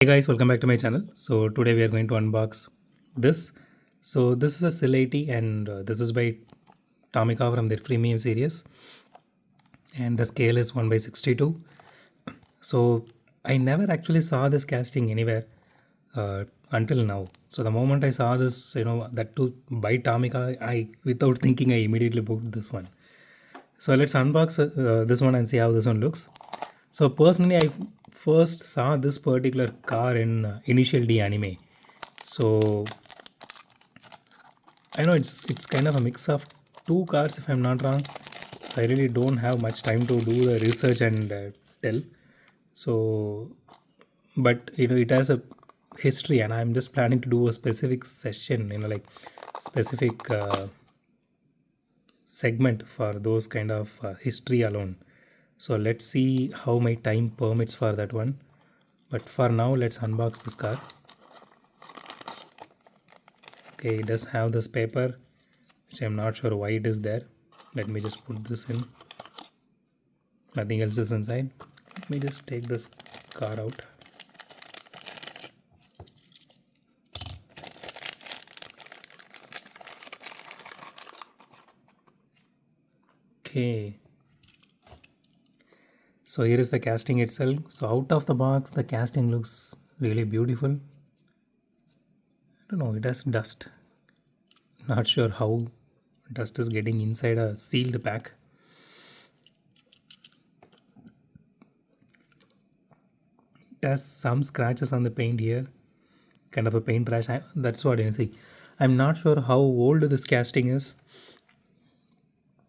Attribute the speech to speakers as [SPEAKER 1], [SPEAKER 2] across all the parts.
[SPEAKER 1] Hey guys, welcome back to my channel. So today we are going to unbox this. So this is a Sileighty and this is by Tomica from their premium series, and the scale is 1 by 62. So I never actually saw this casting anywhere until now. So the moment I saw this, that too by Tomica, I without thinking I immediately booked this one. So let's unbox this one and see how this one looks. So personally, I first saw this particular car in Initial D anime. So I know it's kind of a mix of two cars, if I'm not wrong. I really don't have much time to do the research and tell. So, but it has a history, and I'm just planning to do a specific session, like specific segment for those kind of history alone. So let's see how my time permits for that one. But for now, let's unbox this car. Okay, it does have this paper, which I'm not sure why it is there. Let me just put this in. Nothing else is inside. Let me just take this car out. Okay. So here is the casting itself. So out of the box, the casting looks really beautiful. I don't know, it has dust. Not sure how dust is getting inside a sealed pack. It has some scratches on the paint here, kind of a paint rash. That's what I see. I'm not sure how old this casting is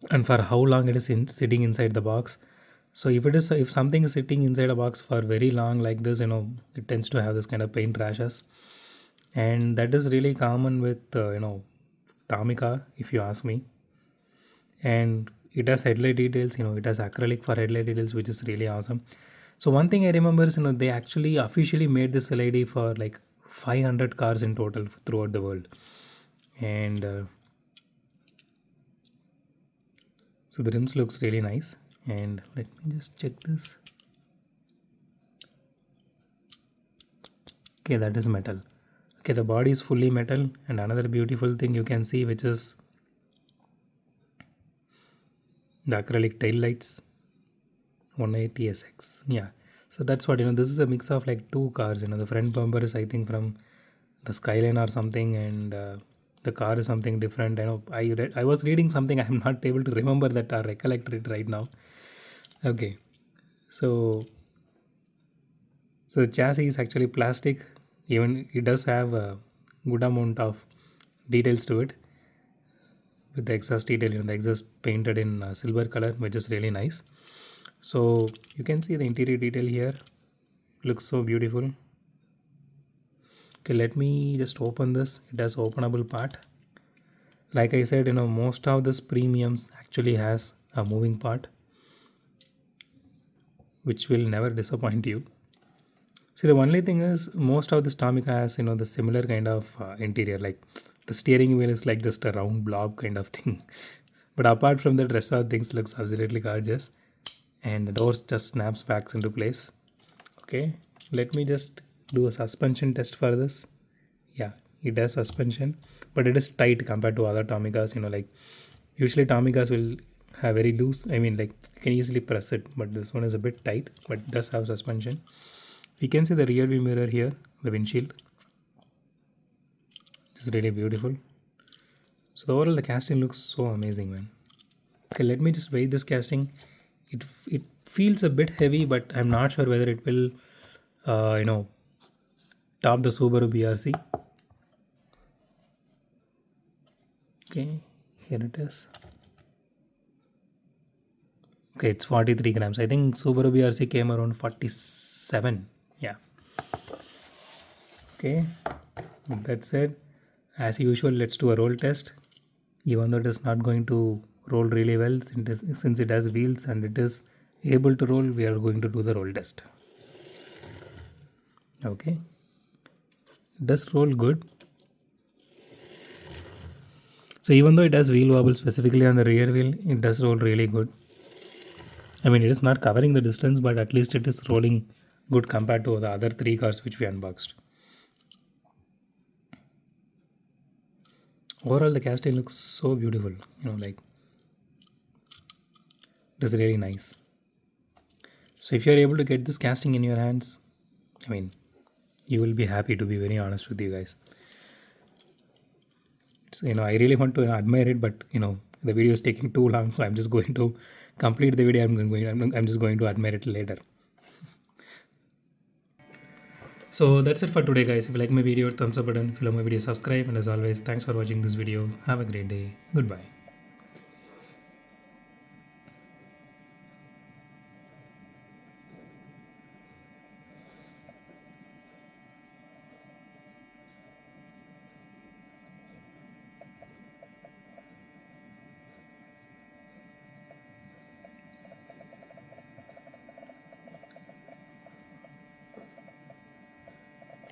[SPEAKER 1] and for how long it is sitting inside the box. So if something is sitting inside a box for very long like this, it tends to have this kind of paint rashes, and that is really common with Tomica, if you ask me. And it has headlight details. It has acrylic for headlight details, which is really awesome. So one thing I remember is they actually officially made this LED for like 500 cars in total throughout the world, and so the rims looks really nice. And let me just check this. Okay, that is metal. Okay, the body is fully metal. And another beautiful thing you can see, which is the acrylic tail lights, 180 SX. Yeah, so that's what this is a mix of like two cars. The front bumper is, I think, from the Skyline or something, and the car is something different. I was reading something. I'm not able to remember that or recollect it right now. Okay, so the chassis is actually plastic. Even it does have a good amount of details to it, with the exhaust detail. The exhaust painted in silver color, which is really nice. So you can see the interior detail here. Looks so beautiful. Okay, let me just open this. It has openable part. Like I said, most of this premiums actually has a moving part, which will never disappoint you. See, the only thing is most of this Tomica has the similar kind of interior. Like the steering wheel is like just a round blob kind of thing. But apart from that, rest of things looks absolutely gorgeous, and the doors just snaps back into place. Okay, let me just do a suspension test for this. Yeah, it has suspension, but it is tight compared to other Tomicas. Like usually Tomicas will have very loose. I mean, like you can easily press it, but this one is a bit tight, but it does have suspension. You can see the rear view mirror here, the windshield. It's really beautiful. So overall, the casting looks so amazing, man. Okay, let me just weigh this casting. It feels a bit heavy, but I'm not sure whether it will, top the Subaru BRC. Okay, here it is. Okay, it's 43 grams. I think Subaru BRC came around 47. Yeah. Okay, with that said, as usual, let's do a roll test. Even though it is not going to roll really well, since it has wheels and it is able to roll, we are going to do the roll test. Okay, it does roll good. So even though it has wheel wobble specifically on the rear wheel, it does roll really good. I mean, it is not covering the distance, but at least it is rolling good compared to the other three cars which we unboxed. Overall, the casting looks so beautiful. Like it's really nice. So if you are able to get this casting in your hands, I mean, you will be happy, to be very honest with you guys. So, I really want to admire it, but the video is taking too long, so I'm just going to complete the video. I'm just going to admire it later. So that's it for today, guys. If you like my video, thumbs up button. If you love my video, subscribe. And as always, thanks for watching this video. Have a great day. Goodbye.